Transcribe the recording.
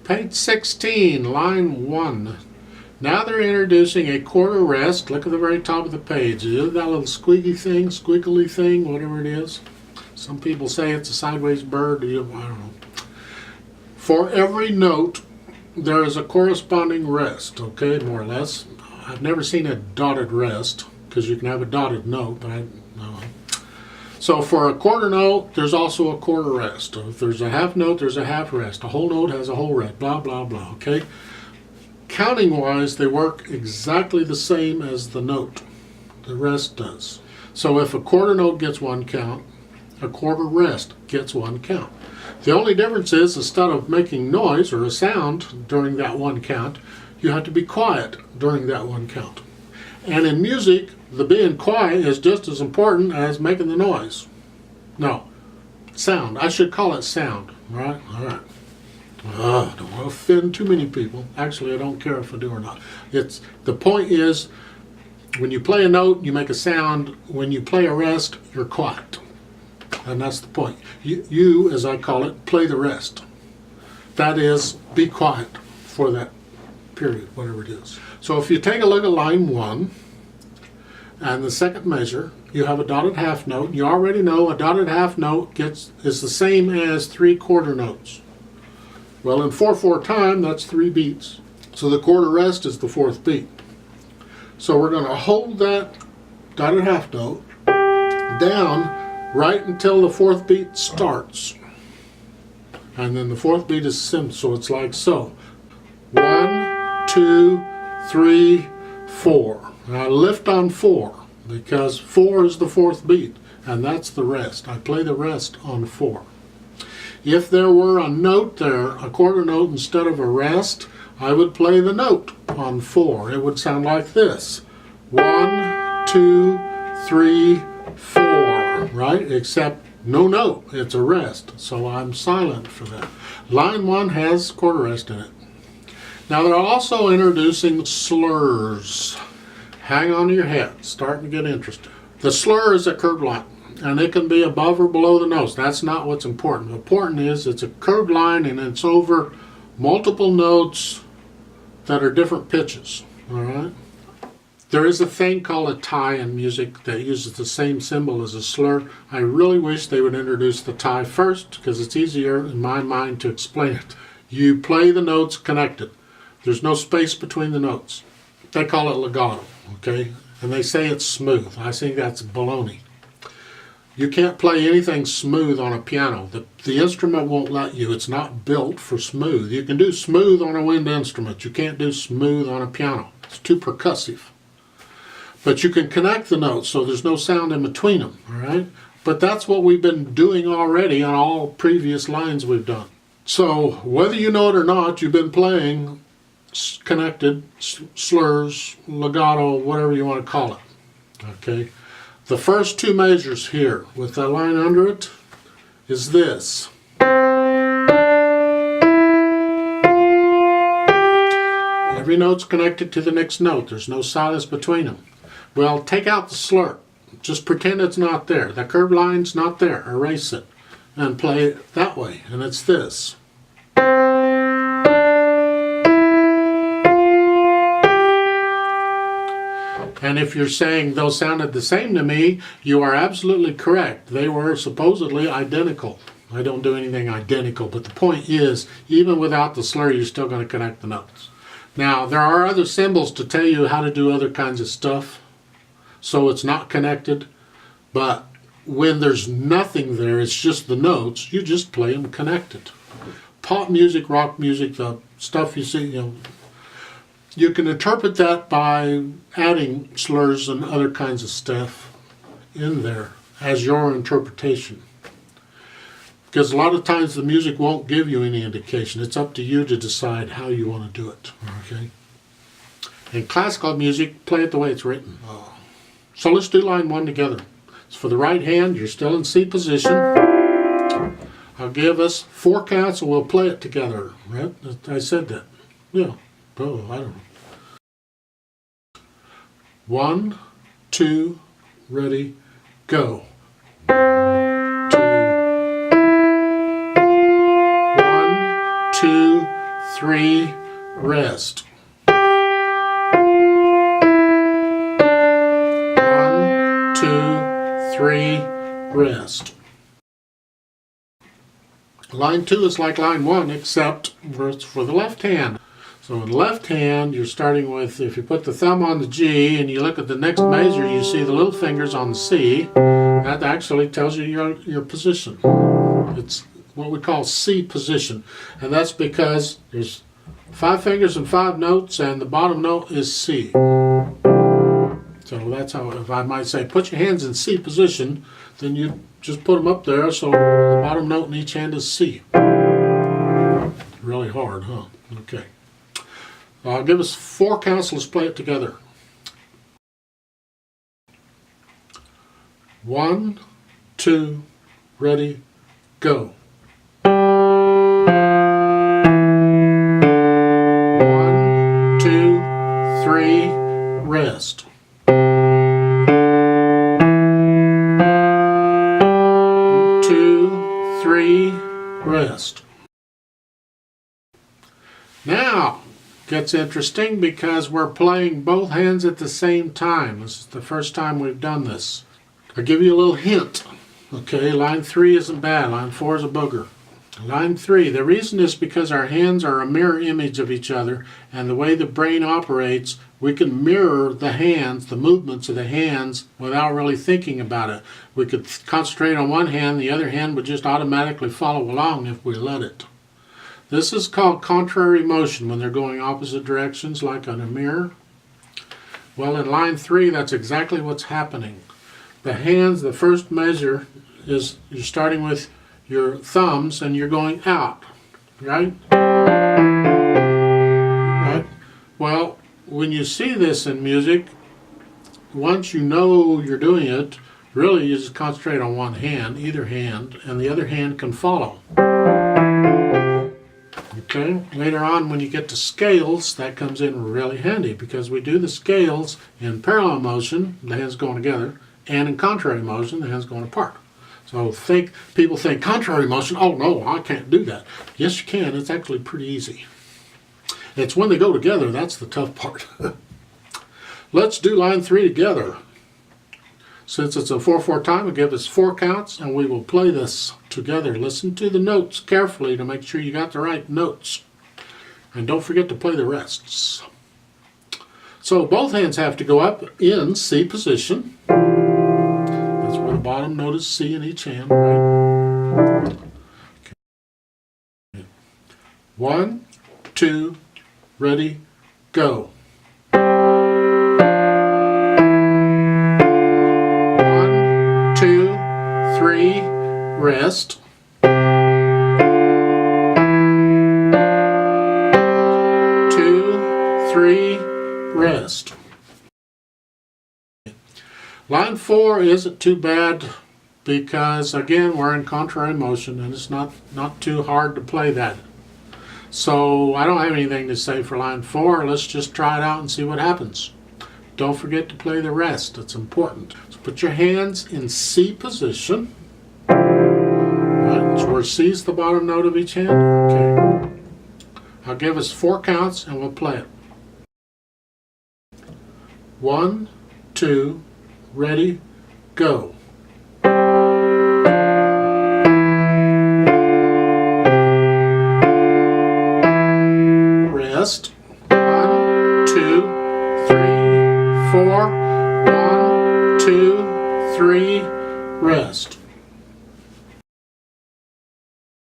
Page 16, line 1. Now they're introducing a quarter rest. Look at the very top of the page. You know that little squiggly thing, squiggly thing, whatever it is? Some people say it's a sideways bird. I don't know. For every note, there is a corresponding rest, okay, more or less. I've never seen a dotted rest, because you can have a dotted note, but no. So for a quarter note, there's also a quarter rest. If there's a half note, there's a half rest. A whole note has a whole rest, blah, blah, blah, okay? Counting-wise, they work exactly the same as the note. The rest does. So if a quarter note gets one count, a quarter rest gets one count. The only difference is, instead of making noise or a sound during that one count, you have to be quiet during that one count. And in music, the being quiet is just as important as making the noise. No, sound. I should call it sound, right? All right. I don't want to offend too many people. Actually, I don't care if I do or not. The point is, when you play a note, you make a sound. When you play a rest, you're quiet. And that's the point. You, as I call it, play the rest. That is, be quiet for that period, whatever it is. So if you take a look at line 1, and the second measure, you have a dotted half note. You already know a dotted half note is the same as 3 quarter notes. Well, in 4/4 time, that's 3 beats. So the quarter rest is the 4th beat. So we're going to hold that dotted half note down right until the 4th beat starts. And then the 4th beat is simple, so it's like so. 1, 2, 3, 4. Now I lift on 4 because 4 is the 4th beat, and that's the rest. I play the rest on 4. If there were a note there, a quarter note instead of a rest, I would play the note on 4. It would sound like this. 1, 2, 3, 4, right? Except no note, it's a rest, so I'm silent for that. Line 1 has quarter rest in it. Now they're also introducing slurs. Hang on to your hat, starting to get interested. The slur is a curved line, and it can be above or below the notes. That's not what's important. The important is it's a curved line and it's over multiple notes that are different pitches, all right? There is a thing called a tie in music that uses the same symbol as a slur. I really wish they would introduce the tie first because it's easier in my mind to explain it. You play the notes connected. There's no space between the notes. They call it legato, okay? And they say it's smooth. I think that's baloney. You can't play anything smooth on a piano. The instrument won't let you. It's not built for smooth. You can do smooth on a wind instrument. You can't do smooth on a piano. It's too percussive. But you can connect the notes so there's no sound in between them, all right? But that's what we've been doing already on all previous lines we've done. So whether you know it or not, you've been playing connected, slurs, legato, whatever you want to call it, okay? The first 2 measures here with the line under it is this. Every note's connected to the next note. There's no silence between them. Well, take out the slur. Just pretend it's not there. The curved line's not there. Erase it and play it that way. And it's this. And if you're saying those sounded the same to me, you are absolutely correct. They were supposedly identical. I don't do anything identical, but the point is, even without the slur, you're still going to connect the notes. Now, there are other symbols to tell you how to do other kinds of stuff, so it's not connected. But when there's nothing there, it's just the notes, you just play them connected. Pop music, rock music, the stuff you see, you can interpret that by adding slurs and other kinds of stuff in there as your interpretation. Because a lot of times the music won't give you any indication. It's up to you to decide how you want to do it. Okay? In classical music, play it the way it's written. So let's do line 1 together. So for the right hand, you're still in C position. I'll give us 4 counts and we'll play it together. Right? I said that. Yeah. Oh, I don't know. 1, 2, ready, go. 2, 1, 2, 3, rest. 1, 2, 3, rest. Line 2 is like line 1, except it's for the left hand. So in the left hand, you're starting with, if you put the thumb on the G and you look at the next measure, you see the little fingers on the C. That actually tells you your position. It's what we call C position. And that's because there's 5 fingers and 5 notes, and the bottom note is C. So that's how, if I might say, put your hands in C position, then you just put them up there so the bottom note in each hand is C. Really hard, huh? Okay. I'll give us 4 counts. Let's play it together. 1, 2, ready, go. 1, 2, 3, rest. 2, 3, rest. Now, gets interesting because we're playing both hands at the same time. This is the first time we've done this. I'll give you a little hint. Okay, line 3 isn't bad. Line 4 is a booger. Line 3, the reason is because our hands are a mirror image of each other, and the way the brain operates, we can mirror the hands, the movements of the hands, without really thinking about it. We could concentrate on one hand, the other hand would just automatically follow along if we let it. This is called contrary motion, when they're going opposite directions like on a mirror. Well, in line 3, that's exactly what's happening. The hands, the first measure is you're starting with your thumbs and you're going out, right? Right? Well, when you see this in music, once you know you're doing it, really you just concentrate on one hand, either hand, and the other hand can follow. Okay, later on when you get to scales, that comes in really handy because we do the scales in parallel motion, the hands going together, and in contrary motion, the hands going apart. So people think contrary motion, oh no, I can't do that. Yes, you can. It's actually pretty easy. It's when they go together, that's the tough part. Let's do line 3 together. Since it's a 4/4 time, it'll give us 4 counts, and we will play this together. Listen to the notes carefully to make sure you got the right notes. And don't forget to play the rests. So both hands have to go up in C position. That's where the bottom note is C in each hand, right? Okay. 1, 2, ready, go. 1, 2, 3, rest. 2, 3, rest. Line 4 isn't too bad because, again, we're in contrary motion and it's not too hard to play that. So I don't have anything to say for line 4. Let's just try it out and see what happens. Don't forget to play the rest. It's important. So put your hands in C position. Right, so where C is the bottom note of each hand. Okay. I'll give us 4 counts and we'll play it. 1, 2, ready, go. Rest. 1, 2, 3, 4. 1, 2, 3, rest.